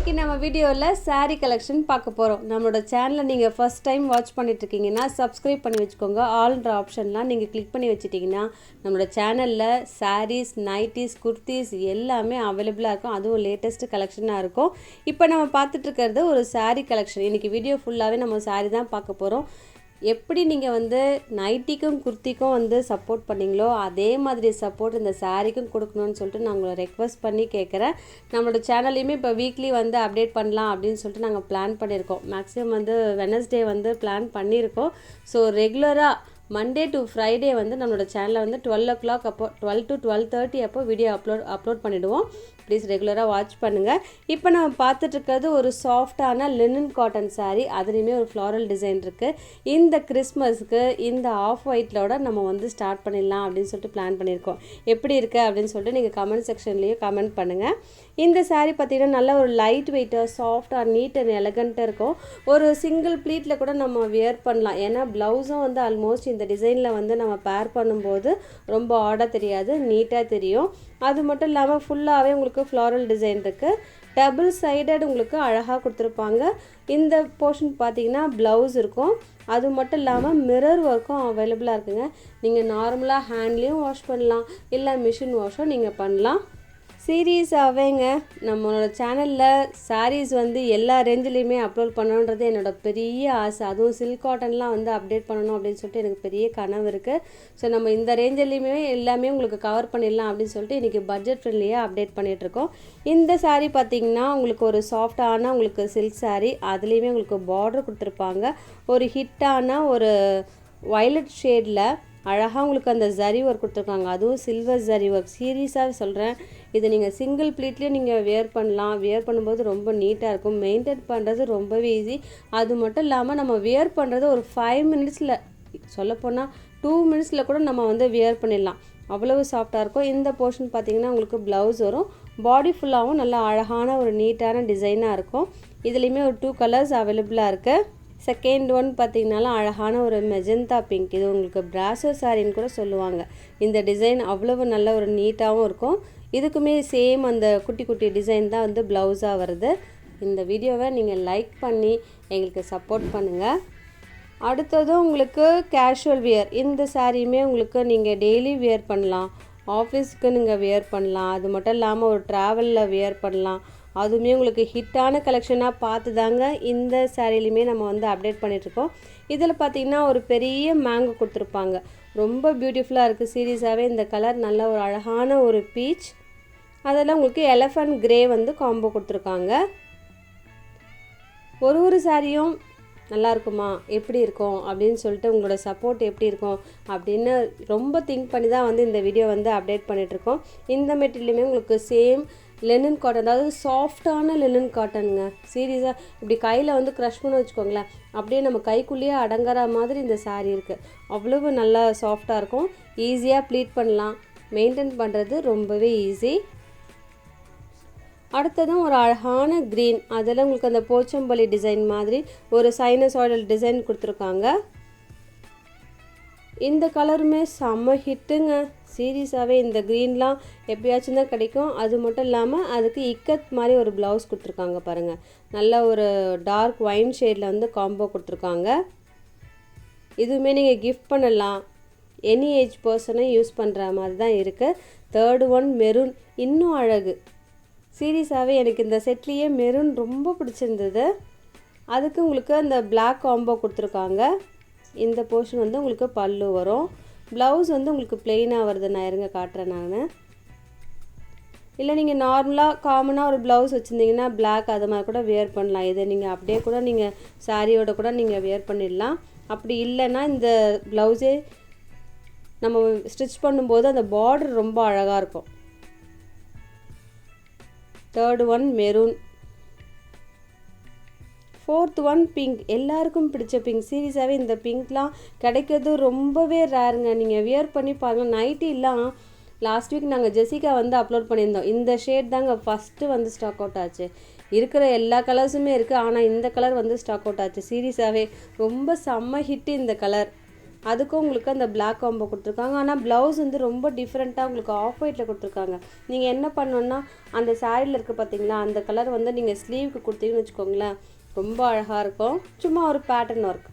இன்றைக்கி நம்ம வீடியோவில் saree கலெக்ஷன் பார்க்க போகிறோம். நம்மளோட சேனலை நீங்கள் ஃபஸ்ட் டைம் வாட்ச் பண்ணிட்டுருக்கீங்கன்னா சப்ஸ்கிரைப் பண்ணி வச்சுக்கோங்க. ஆல்ன்ற ஆப்ஷன்லாம் நீங்கள் கிளிக் பண்ணி வச்சுட்டிங்கன்னா நம்மளோட சேனலில் sarees, நைட்டிஸ், குர்த்திஸ் எல்லாமே அவைலபிளாக இருக்கும். அதுவும் லேட்டஸ்ட்டு கலெக்ஷனாக இருக்கும். இப்போ நம்ம பார்த்துட்ருக்கிறது ஒரு saree கலெக்ஷன். இன்றைக்கி வீடியோ ஃபுல்லாகவே நம்ம saree தான் பார்க்க போகிறோம். எப்படி நீங்கள் நைட்டிக்கும் குர்த்திக்கும் சப்போர்ட் பண்ணிங்களோ அதே மாதிரி சப்போர்ட் இந்த சாரீக்கும் கொடுக்கணும்னு சொல்லிட்டு நான் உங்களை ரெக்வஸ்ட் பண்ணி கேட்குறேன். நம்மளோட சேனல்லையுமே இப்போ வீக்லி அப்டேட் பண்ணலாம் அப்படின்னு சொல்லிட்டு நாங்கள் பிளான் பண்ணியிருக்கோம். மேக்ஸிமம் வெனஸ்டே பிளான் பண்ணியிருக்கோம். ஸோ ரெகுலராக மண்டே டு ஃப்ரைடே நம்மளோட சேனலில் 12 o'clock அப்போ 12 to 12:30 அப்போ வீடியோ அப்லோட் பண்ணிவிடுவோம். ப்ளீஸ் ரெகுலராக வாட்ச் பண்ணுங்கள். இப்போ நம்ம பார்த்துட்ருக்கிறது ஒரு சாஃப்டான லினன் காட்டன் சாரீ. அதுலேயுமே ஒரு ஃப்ளாரல் டிசைன் இருக்குது. இந்த கிறிஸ்மஸ்க்கு இந்த ஆஃப் ஒயிட்டோட நம்ம ஸ்டார்ட் பண்ணிடலாம் அப்படின்னு சொல்லிட்டு பிளான் பண்ணியிருக்கோம். எப்படி இருக்குது அப்படின்னு சொல்லிட்டு நீங்கள் கமெண்ட் செக்ஷன்லேயும் கமெண்ட் பண்ணுங்கள். இந்த சாரீ பார்த்திங்கன்னா நல்ல ஒரு லைட் வெயிட்டாக சாஃப்டாக நீட் அண்ட் எலகண்ட்டாக இருக்கும். ஒரு சிங்கிள் ப்ளீட்டில் கூட நம்ம வியர் பண்ணலாம். ஏன்னா ப்ளவுஸும் ஆல்மோஸ்ட் இந்த டிசைனில் நம்ம பேர் பண்ணும்போது ரொம்ப ஆடாக தெரியாது, நீட்டாக தெரியும். அது மட்டும் இல்லாமல் ஃபுல்லாகவே உங்களுக்கு ஃப்ளாரல் டிசைன் இருக்குது. டபுள் சைடட் உங்களுக்கு அழகாக கொடுத்துருப்பாங்க. இந்த போர்ஷன் பார்த்தீங்கன்னா ப்ளவுஸ் இருக்கும். அது மட்டும் இல்லாமல் மிரர் ஒர்க்கும் அவைலபிளாக இருக்குங்க. நீங்கள் நார்மலாக ஹேண்ட்லேயும் வாஷ் பண்ணலாம், இல்லை மிஷின் வாஷும் நீங்கள் பண்ணலாம். சீரியஸாகவேங்க நம்மளோட சேனலில் சாரீஸ் எல்லா ரேஞ்சிலையுமே அப்லோட் பண்ணணுன்றது என்னோட பெரிய ஆசை. அதுவும் சில்க் காட்டன்லாம் அப்டேட் பண்ணணும் அப்படின்னு சொல்லிட்டு எனக்கு பெரிய கனவு இருக்குது. ஸோ நம்ம இந்த ரேஞ்சிலையுமே எல்லாமே உங்களுக்கு கவர் பண்ணிடலாம் அப்படின்னு சொல்லிட்டு இன்றைக்கி பட்ஜெட் ஃப்ரெண்ட்லியாக அப்டேட் பண்ணிகிட்ருக்கோம். இந்த சாரீ பார்த்திங்கன்னா உங்களுக்கு ஒரு சாஃப்டான உங்களுக்கு சில்க் சாரீ. அதுலேயுமே உங்களுக்கு பார்டர் கொடுத்துருப்பாங்க. ஒரு ஹிட்டான ஒரு வயலட் ஷேடில் அழகாக உங்களுக்கு அந்த ஜரி ஒர்க் கொடுத்துருக்காங்க. அதுவும் சில்வர் ஜரி ஒர்க். சீரியஸாக சொல்கிறேன், இதை நீங்கள் சிங்கிள் ப்ளீட்லேயும் நீங்கள் வியர் பண்ணலாம். வியர் பண்ணும்போது ரொம்ப நீட்டாக இருக்கும். மெயின்டைன் பண்ணுறது ரொம்பவே ஈஸி. அது மட்டும் இல்லாமல் நம்ம வியர் பண்ணுறது ஒரு 5 minutesல, சொல்லப்போனால் 2 minutesல கூட நம்ம வியர் பண்ணிடலாம். அவ்வளவு சாஃப்டாக இருக்கும். இந்த போர்ஷன் பார்த்திங்கன்னா உங்களுக்கு ப்ளவுஸ் வரும். பாடி ஃபுல்லாகவும் நல்லா அழகான ஒரு நீட்டான டிசைனாக இருக்கும். இதுலேயுமே ஒரு 2 colors அவைலபிளாக இருக்குது. செகண்ட் ஒன் பார்த்திங்கனாலும் அழகான ஒரு மெஜந்தா பிங்க். இது உங்களுக்கு பிராசோ சாரின்னு கூட சொல்லுவாங்க. இந்த டிசைன் அவ்வளவு நல்ல ஒரு நீட்டாகவும் இருக்கும். இதுக்குமே சேம் அந்த குட்டி குட்டி டிசைன் தான் ப்ளவுஸாக வருது. இந்த வீடியோவை நீங்கள் லைக் பண்ணி எங்களுக்கு சப்போர்ட் பண்ணுங்கள். அடுத்ததும் உங்களுக்கு கேஷுவல் வியர். இந்த சாரியுமே உங்களுக்கு நீங்கள் டெய்லி வியர் பண்ணலாம், ஆஃபீஸ்க்கு நீங்கள் வியர் பண்ணலாம். அது மட்டும் இல்லாமல் ஒரு ட்ராவலில் வியர் பண்ணலாம். அதுவுமே உங்களுக்கு ஹிட்டான கலெக்ஷனாக பார்த்து தாங்க இந்த சாரிலையுமே நம்ம அப்டேட் பண்ணிகிட்ருக்கோம். இதில் பார்த்திங்கன்னா ஒரு பெரிய மேங்கோ கொடுத்துருப்பாங்க. ரொம்ப பியூட்டிஃபுல்லாக இருக்குது. சீரியஸாகவே இந்த கலர் நல்ல ஒரு அழகான ஒரு பீச். அதெல்லாம் உங்களுக்கு எலஃபண்ட் கிரே காம்போ கொடுத்துருக்காங்க. ஒரு சாரியும் நல்லா இருக்குமா, எப்படி இருக்கும் அப்படின்னு சொல்லிட்டு உங்களோட சப்போர்ட் எப்படி இருக்கும் அப்படின்னு ரொம்ப திங்க் பண்ணி தான் இந்த வீடியோ அப்டேட் பண்ணிகிட்ருக்கோம். இந்த மெட்டீரியலுமே உங்களுக்கு சேம் லெனின் காட்டன், அதாவது சாஃப்டான லெனின் காட்டனுங்க. சீரியஸாக இப்படி கையில் க்ரஷ் பண்ணி வச்சுக்கோங்களேன், அப்படியே நம்ம கைக்குள்ளேயே அடங்குற மாதிரி இந்த சாரீ இருக்குது. அவ்வளவு நல்லா சாஃப்டாக இருக்கும். ஈஸியாக ப்ளீட் பண்ணலாம். மெயின்டைன் பண்ணுறது ரொம்பவே ஈஸி. அடுத்ததும் ஒரு அழகான க்ரீன். அதில் உங்களுக்கு அந்த போச்சம்பள்ளி டிசைன் மாதிரி ஒரு சைனசாய்டல் டிசைன் கொடுத்துருக்காங்க. இந்த கலருமே செம்ம ஹிட்டுங்க. சீரியஸாகவே இந்த க்ரீன்லாம் எப்பயாச்சும் தான் கிடைக்கும். அது மட்டும் இல்லாமல் அதுக்கு இக்கத் மாதிரி ஒரு ப்ளவுஸ் கொடுத்துருக்காங்க பாருங்கள். நல்ல ஒரு டார்க் ஒயின் ஷேடில் காம்போ கொடுத்துருக்காங்க. இதுவுமே நீங்கள் கிஃப்ட் பண்ணலாம். எனி ஏஜ் பர்சனை யூஸ் பண்ணுற மாதிரி தான் இருக்குது. தேர்ட் ஒன் மெரூன், இன்னும் அழகு. சீரியஸாகவே எனக்கு இந்த செட்லேயே மெரூன் ரொம்ப பிடிச்சிருந்தது. அதுக்கு உங்களுக்கு அந்த பிளாக் காம்போ கொடுத்துருக்காங்க. இந்த போர்ஷன் உங்களுக்கு பல்லு வரும். ப்ளவுஸ் உங்களுக்கு பிளெயினாக வருது. நான் இருங்க காட்டுறேன் நான். இல்லை நீங்கள் நார்மலாக காமனாக ஒரு ப்ளவுஸ் வச்சுருந்தீங்கன்னா பிளாக் அது மாதிரி கூட வியர் பண்ணலாம். இதை நீங்கள் அப்படியே கூட நீங்கள் சாரியோட கூட நீங்கள் வியர் பண்ணிடலாம். அப்படி இல்லைன்னா இந்த ப்ளவுஸே நம்ம ஸ்டிச் பண்ணும்போது அந்த பார்டர் ரொம்ப அழகாக இருக்கும். Third one maroon. Fourth one pink. எல்லாருக்கும் பிடிச்ச பிங்க். சீரியஸாகவே இந்த பிங்க்லாம் கிடைக்கிறது ரொம்பவே ரேருங்க. நீங்கள் வியர் பண்ணி பாருங்கள். நைட்டிலாம் லாஸ்ட் வீக் நாங்கள் ஜெசிகா அப்லோட் பண்ணியிருந்தோம். இந்த ஷேட் தாங்க ஃபஸ்ட்டு ஸ்டாக் அவுட் ஆச்சு. இருக்கிற எல்லா கலர்ஸுமே இருக்குது, ஆனால் இந்த கலர் ஸ்டாக் அவுட் ஆச்சு. சீரியஸாகவே ரொம்ப செம்ம ஹிட்டு இந்த கலர். அதுக்கும் உங்களுக்கு அந்த பிளாக் காம்போ கொடுத்துருக்காங்க. ஆனால் ப்ளவுஸ் வந்து ரொம்ப டிஃப்ரெண்ட்டாக உங்களுக்கு ஆஃப் ஒயிட்டில் கொடுத்துருக்காங்க. நீங்கள் என்ன பண்ணணுன்னா அந்த சாரியில் இருக்குது பார்த்தீங்களா, அந்த கலர் வந்து நீங்கள் ஸ்லீவுக்கு கொடுத்தீங்கன்னு வச்சுக்கோங்களேன், ரொம்ப அழகாக இருக்கும். சும்மா ஒரு பேட்டர்ன் ஒர்க்.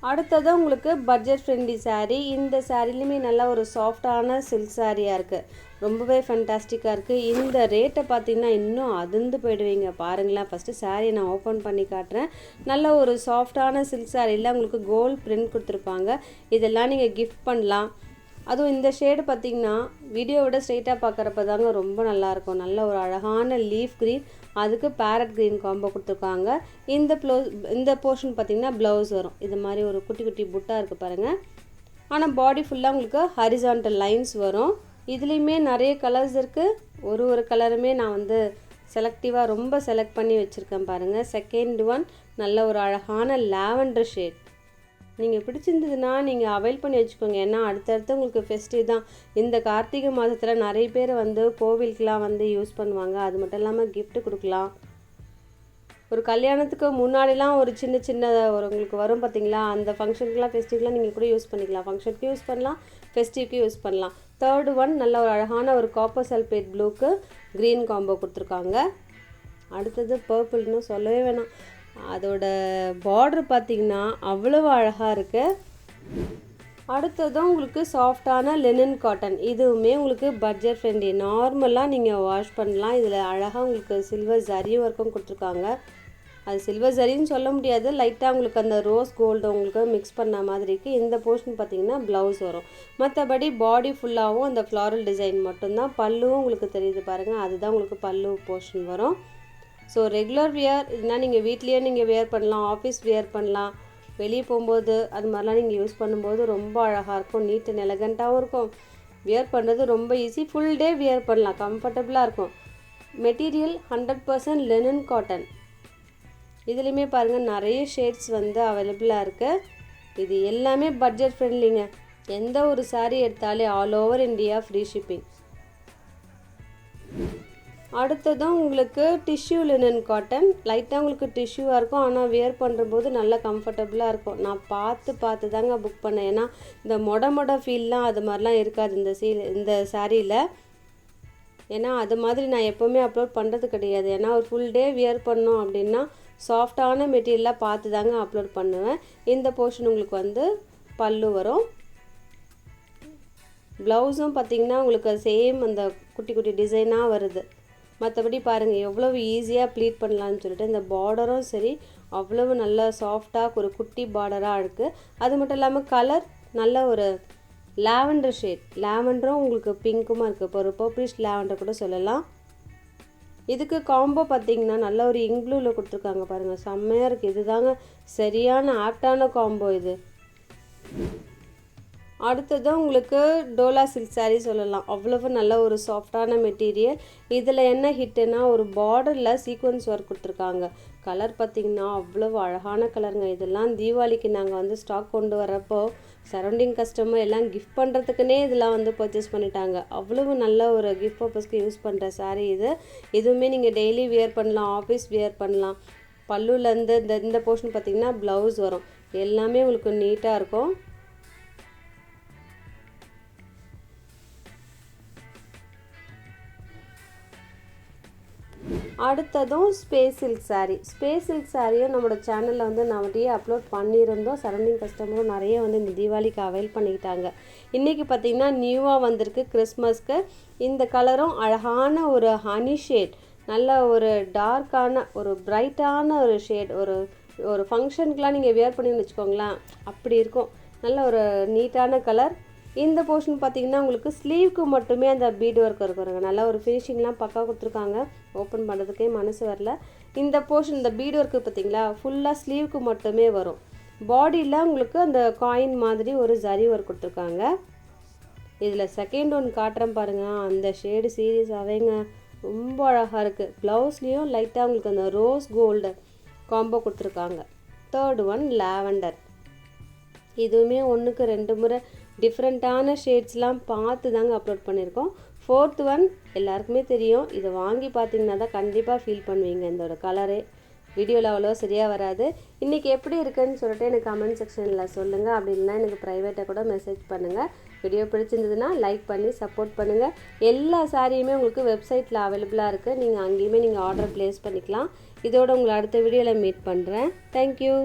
அடுத்தது உங்களுக்கு பட்ஜெட் ஃப்ரெண்ட்லி சாரீ. இந்த சாரிலையுமே நல்லா ஒரு சாஃப்டான சில்க் சாரியாக இருக்குது. ரொம்பவே ஃபேண்டாஸ்டிக்காக இருக்குது. இந்த ரேட்டை பார்த்தீங்கன்னா இன்னும் அதிர்ந்து போயிடுவீங்க. பாருங்களேன், ஃபஸ்ட்டு சாரியை நான் ஓப்பன் பண்ணி காட்டுறேன். நல்ல ஒரு சாஃப்டான சில்க் சாரியில் உங்களுக்கு கோல்ட் பிரிண்ட் கொடுத்துருப்பாங்க. இதெல்லாம் நீங்கள் கிஃப்ட் பண்ணலாம். அதுவும் இந்த ஷேடு பார்த்திங்கன்னா வீடியோவோட ஸ்ட்ரெயிட்டாக பார்க்குறப்ப தாங்க ரொம்ப நல்லாயிருக்கும். நல்ல ஒரு அழகான லீஃப் க்ரீன், அதுக்கு பேரட் க்ரீன் காம்போ கொடுத்துருக்காங்க. இந்த போர்ஷன் பார்த்திங்கன்னா ப்ளவுஸ் வரும். இது மாதிரி ஒரு குட்டி குட்டி புட்டாக இருக்குது பாருங்கள். ஆனால் பாடி ஃபுல்லாக உங்களுக்கு ஹரிசான்டல் லைன்ஸ் வரும். இதுலேயுமே நிறைய கலர்ஸ் இருக்குது. ஒரு கலருமே நான் வந்து செலக்டிவாக ரொம்ப செலக்ட் பண்ணி வச்சுருக்கேன் பாருங்கள். செகண்ட் ஒன் நல்ல ஒரு அழகான லாவெண்டர் ஷேட். நீங்கள் பிடிச்சிருந்ததுன்னா நீங்கள் அவைல் பண்ணி வச்சுக்கோங்க. ஏன்னா அடுத்தடுத்து உங்களுக்கு ஃபெஸ்டிவ் தான். இந்த கார்த்திகை மாதத்தில் நிறைய பேர் வந்து கோவிலுக்கெலாம் வந்து யூஸ் பண்ணுவாங்க. அது மட்டும் இல்லாமல் கிஃப்ட்டு கொடுக்கலாம். ஒரு கல்யாணத்துக்கு முன்னாடிலாம் ஒரு சின்ன ஒரு உங்களுக்கு வரும் பார்த்தீங்களா, அந்த ஃபங்க்ஷனுக்குலாம் ஃபெஸ்டிவ்லாம் நீங்கள் கூட யூஸ் பண்ணிக்கலாம். ஃபங்க்ஷனுக்கு யூஸ் பண்ணலாம், ஃபெஸ்டிவ்க்கு யூஸ் பண்ணலாம். தேர்டு ஒன் நல்ல ஒரு அழகான ஒரு காப்பர் சல்பேட் ப்ளூக்கு க்ரீன் காம்போ கொடுத்துருக்காங்க. அடுத்தது பர்பிள்னு சொல்லவே வேணாம். அதோட பார்டர் பார்த்திங்கன்னா அவ்வளவு அழகாக இருக்குது. அடுத்ததும் உங்களுக்கு சாஃப்டான லினன் காட்டன். இதுவுமே உங்களுக்கு பட்ஜெட் ஃப்ரெண்ட்லி. நார்மலாக நீங்கள் வாஷ் பண்ணலாம். இதில் அழகாக உங்களுக்கு சில்வர் ஜரி ஒர்க்கும் கொடுத்துருக்காங்க. அது சில்வர் ஜரின்னு சொல்ல முடியாது, லைட்டாக உங்களுக்கு அந்த ரோஸ் கோல்டு உங்களுக்கு மிக்ஸ் பண்ண மாதிரி இருக்குது. இந்த போர்ஷன் பார்த்திங்கன்னா ப்ளவுஸ் வரும். மற்றபடி பாடி ஃபுல்லாகவும் அந்த ஃப்ளாரல் டிசைன் மட்டும்தான். பல்லுவும் உங்களுக்கு தெரியுது பாருங்கள், அதுதான் உங்களுக்கு பல்லு போர்ஷன் வரும். ஸோ ரெகுலர் வியர் இல்லைனா நீங்கள் வீட்லேயே நீங்கள் வியர் பண்ணலாம், ஆஃபீஸ் வியர் பண்ணலாம், வெளியே போகும்போது அது மாதிரிலாம் நீங்கள் யூஸ் பண்ணும்போது ரொம்ப அழகாக இருக்கும். நீட் அண்ட் எலகண்ட்டாகவும் இருக்கும். வியர் பண்ணுறது ரொம்ப ஈஸி. ஃபுல் டே வியர் பண்ணலாம், கம்ஃபர்டபுளாக இருக்கும். Material 100% linen cotton. இதுலேயுமே பாருங்கள் நிறைய ஷேட்ஸ் வந்து அவைலபிளாக இருக்குது. இது எல்லாமே பட்ஜெட் ஃப்ரெண்ட்லிங்க. எந்த ஒரு சாரீ எடுத்தாலே all over India free shipping. அடுத்ததும் உங்களுக்கு டிஷ்யூ லினன் காட்டன். லைட்டாக உங்களுக்கு டிஷ்யூவாக இருக்கும், ஆனால் வியர் பண்ணுறபோது நல்லா கம்ஃபர்டபுளாக இருக்கும். நான் பார்த்து தாங்க புக் பண்ணேன். ஏன்னா இந்த மொட ஃபீல்லாம் அது மாதிரிலாம் இருக்காது இந்த சாரியில். ஏன்னா அது மாதிரி நான் எப்போவுமே அப்லோட் பண்ணுறது கிடையாது. ஏன்னா ஒரு ஃபுல் டே வியர் பண்ணோம் அப்படின்னா சாஃப்டான மெட்டீரியலாக பார்த்து தாங்க அப்லோட் பண்ணுவேன். இந்த போர்ஷன் உங்களுக்கு வந்து பல்லு வரும். ப்ளவுஸும் பார்த்திங்கன்னா உங்களுக்கு சேம் அந்த குட்டி குட்டி டிசைனாக வருது. மற்றபடி பாருங்கள் எவ்வளவு ஈஸியாக ப்ளீட் பண்ணலான்னு சொல்லிட்டு. இந்த பார்டரும் சரி அவ்வளவு நல்லா சாஃப்டாக ஒரு குட்டி பார்டராக இருக்குது. அது மட்டும் இல்லாமல் கலர் நல்ல ஒரு லாவெண்டர் ஷேட். லாவெண்டரும் உங்களுக்கு பிங்க்குமா இருக்குது. இப்போ ஒரு பர்பிளிஷ் லாவெண்டர் கூட சொல்லலாம். இதுக்கு காம்போ பார்த்திங்கன்னா நல்ல ஒரு இங்க் ப்ளூவில் கொடுத்துருக்காங்க பாருங்கள், செம்மையாக இருக்குது. இதுதாங்க சரியான ஆப்டான காம்போ இது. அடுத்தது உங்களுக்கு டோலா சில்க் சாரீ சொல்லலாம். அவ்வளவு நல்ல ஒரு சாஃப்டான மெட்டீரியல். இதில் என்ன ஹிட்டுனா ஒரு பார்டரில் சீக்வன்ஸ் ஒர்க் கொடுத்துருக்காங்க. கலர் பார்த்திங்கன்னா அவ்வளவு அழகான கலருங்க. இதெல்லாம் தீபாவளிக்கு நாங்கள் வந்து ஸ்டாக் கொண்டு வரப்போ சரௌண்டிங் கஸ்டமர் எல்லாம் கிஃப்ட் பண்ணுறதுக்குன்னே இதெல்லாம் வந்து பர்ச்சேஸ் பண்ணிட்டாங்க. அவ்வளவு நல்ல ஒரு கிஃப்ட் பர்பஸ்க்கு யூஸ் பண்ணுற சாரீ இது. இதுவுமே நீங்கள் டெய்லி வியர் பண்ணலாம், ஆஃபீஸ் வியர் பண்ணலாம். பல்லுலேருந்து இந்த போர்ஷன் பார்த்திங்கன்னா ப்ளவுஸ் வரும். எல்லாமே உங்களுக்கு நீட்டாக இருக்கும். அடுத்ததும் space silk sari. Space silk சாரியும் நம்மளோட சேனலில் வந்து நிறைய அப்லோட் பண்ணியிருந்தோம். சரௌண்டிங் கஸ்டமரும் நிறைய வந்து இந்த தீபாவளிக்கு அவைல் பண்ணிக்கிட்டாங்க. இன்றைக்கி பார்த்திங்கன்னா நியூவாக வந்திருக்கு கிறிஸ்மஸ்க்கு. இந்த கலரும் அழகான ஒரு ஹனி ஷேட், நல்ல ஒரு டார்க்கான ஒரு பிரைட்டான ஒரு ஷேட். ஒரு ஃபங்க்ஷனுக்குலாம் நீங்கள் வியர் பண்ணின்னு வச்சுக்கோங்களேன், அப்படி இருக்கும். நல்ல ஒரு நீட்டான கலர். இந்த போர்ஷன் பார்த்திங்கன்னா உங்களுக்கு ஸ்லீவ்க்கு மட்டுமே அந்த பீட் ஒர்க் இருக்குங்க. நல்லா ஒரு ஃபினிஷிங்லாம் பக்கா கொடுத்துருக்காங்க. ஓப்பன் பண்ணுறதுக்கே மனசு வரல. இந்த போர்ஷன் இந்த பீட் ஒர்க்கு பார்த்திங்களா ஃபுல்லாக ஸ்லீவ்க்கு மட்டுமே வரும். பாடியில் உங்களுக்கு அந்த காயின் மாதிரி ஒரு ஜரி ஒர்க் கொடுத்துருக்காங்க. இதில் செகண்ட் ஒன் காட்டுறேன் பாருங்கள். அந்த ஷேடு சீரியஸாகவேங்க ரொம்ப அழகாக இருக்குது. ப்ளவுஸ்லேயும் லைட்டாக உங்களுக்கு அந்த ரோஸ் கோல்டு காம்போ கொடுத்துருக்காங்க. Third one lavender. இதுவுமே ஒன்றுக்கு 2 முறை டிஃப்ரெண்ட்டான ஷேட்ஸ்லாம் பார்த்து தாங்க அப்லோட் பண்ணியிருக்கோம். ஃபோர்த் ஒன் எல்லாருக்குமே தெரியும். இதை வாங்கி பார்த்தீங்கன்னா தான் கண்டிப்பாக ஃபீல் பண்ணுவீங்க இதோட கலரே. வீடியோவில் அவ்வளோ சரியாக வராது. இன்றைக்கி எப்படி இருக்குன்னு சொல்லிட்டு எனக்கு கமெண்ட் செக்ஷனில் சொல்லுங்கள். அப்படி இல்லைனா எனக்கு ப்ரைவேட்டாக கூட மெசேஜ் பண்ணுங்கள். வீடியோ பிடிச்சிருந்ததுன்னா லைக் பண்ணி சப்போர்ட் பண்ணுங்கள். எல்லா சாரியுமே உங்களுக்கு வெப்சைட்டில் அவைலபிளாக இருக்குது. நீங்கள் அங்கேயுமே நீங்கள் ஆர்டர் ப்ளேஸ் பண்ணிக்கலாம். இதோட உங்களை அடுத்த வீடியோவில் மீட் பண்ணுறேன். தேங்க்யூ.